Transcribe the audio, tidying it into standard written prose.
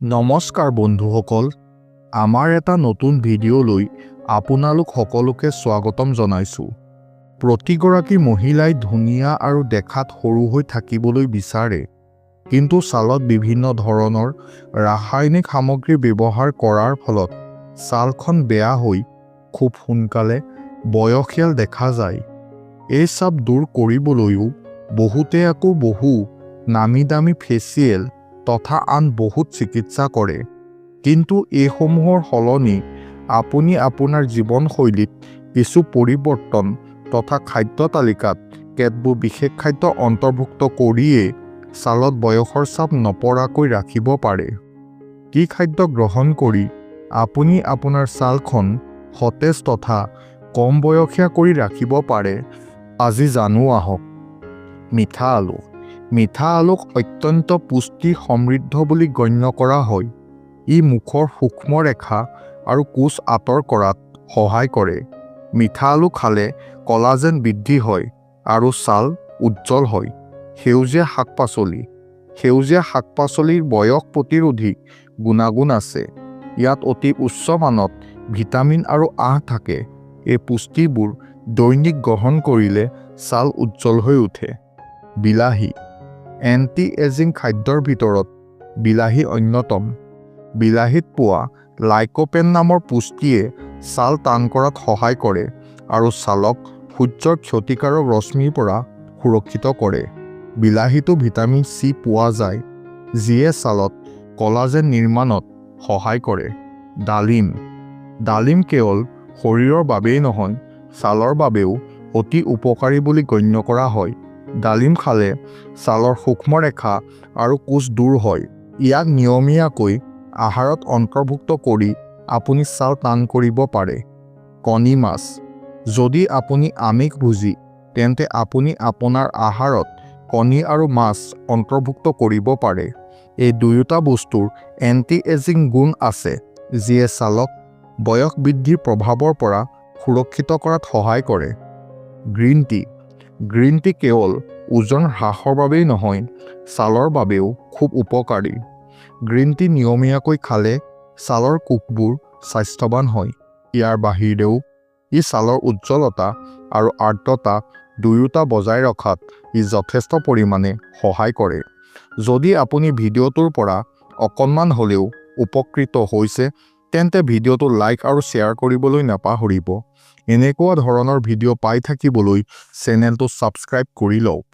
নমস্কাৰ বন্ধুসকল, আমাৰ এটা নতুন ভিডিঅ'লৈ আপোনালোক সকলোকে স্বাগতম জনাইছোঁ। প্ৰতিগৰাকী মহিলাই ধুনীয়া আৰু দেখাত সৰু হৈ থাকিবলৈ বিচাৰে, কিন্তু ছালত বিভিন্ন ধৰণৰ ৰাসায়নিক সামগ্ৰী ব্যৱহাৰ কৰাৰ ফলত ছালখন বেয়া হৈ খুব সোনকালে বয়সীয়াল দেখা যায়। এই চাপ দূৰ কৰিবলৈও বহুতে আকৌ বহু নামী দামী ফেচিয়েল তথা আন বহুত চিকিৎসা কৰে, কিন্তু এইসমূহৰ সলনি আপুনি আপোনাৰ জীৱনশৈলীত কিছু পৰিৱৰ্তন তথা খাদ্য তালিকাত কেতবোৰ বিশেষ খাদ্য অন্তৰ্ভুক্ত কৰিয়ে ছালত বয়সৰ চাপ নপৰাকৈ ৰাখিব পাৰে। কি খাদ্য গ্ৰহণ কৰি আপুনি আপোনাৰ ছালখন সতেজ তথা কম বয়সীয়া কৰি ৰাখিব পাৰে, আজি জানো আহক। মিঠা আলু। মিঠা আলুক অত্যন্ত পুষ্টি সমৃদ্ধ বুলি গণ্য কৰা হয়। ই মুখৰ সূক্ষ্ম ৰেখা আৰু কোষ আঁতৰ কৰাত সহায় কৰে। মিঠা আলু খালে কলাজেন বৃদ্ধি হয় আৰু ছাল উজ্জ্বল হয়। সেউজীয়া শাক-পাচলি। সেউজীয়া শাক-পাচলিৰ বয়স প্ৰতিৰোধী গুণাগুণ আছে। ইয়াত অতি উচ্চ মানত ভিটামিন আৰু আঁহ থাকে। এই পুষ্টিবোৰ দৈনিক গ্ৰহণ কৰিলে ছাল উজ্জ্বল হৈ উঠে। বিলাহী। এণ্টি এজিং খাদ্যৰ ভিতৰত বিলাহী অন্যতম। বিলাহীত পোৱা লাইকোপেন নামৰ পুষ্টিয়ে ছাল টান কৰাত সহায় কৰে আৰু ছালক সূৰ্যৰ ক্ষতিকাৰক ৰশ্মিৰ পৰা সুৰক্ষিত কৰে। বিলাহীতো ভিটামিন চি পোৱা যায়, যিয়ে ছালত কলাজেন নিৰ্মাণত সহায় কৰে। ডালিম। ডালিম কেৱল শৰীৰৰ বাবেই নহয়, ছালৰ বাবেও অতি উপকাৰী বুলি গণ্য কৰা হয়। ডালিম খালে ছালৰ সূক্ষ্ম ৰেখা আৰু কোষ দূৰ হয়। ইয়াক নিয়মীয়াকৈ আহাৰত অন্তৰ্ভুক্ত কৰি আপুনি ছাল টান কৰিব পাৰে। কণী মাছ। যদি আপুনি আমিষভোজী, তেন্তে আপুনি আপোনাৰ আহাৰত কণী আৰু মাছ অন্তৰ্ভুক্ত কৰিব পাৰে। এই দুয়োটা বস্তুৰ এণ্টি এজিং গুণ আছে, যিয়ে ছালক বয়স বৃদ্ধিৰ প্ৰভাৱৰ পৰা সুৰক্ষিত কৰাত সহায় কৰে। Green tea. গ্ৰীণ টি কেৱল ওজন হ্ৰাসৰ বাবেই নহয়, ছালৰ বাবেও খুব উপকাৰী। গ্ৰীণ টি নিয়মীয়াকৈ খালে ছালৰ কোষবোৰ স্বাস্থ্যৱান হয়। ইয়াৰ বাহিৰেও ই ছালৰ উজ্জ্বলতা আৰু আৰ্দ্ৰতা দুয়োটা বজাই ৰখাত যথেষ্ট পৰিমাণে সহায় কৰে। যদি আপুনি ভিডিঅ'টোৰ পৰা অকণমান হ'লেও উপকৃত হৈছে, তেন্তে ভিডিঅ'টো লাইক আৰু শ্বেয়াৰ কৰিবলৈ নাপাহৰিব। এনেকুৱা ধৰণৰ ভিডিঅ' পাই থাকিবলৈ চেনেলটো ছাবস্ক্ৰাইব কৰি লওক।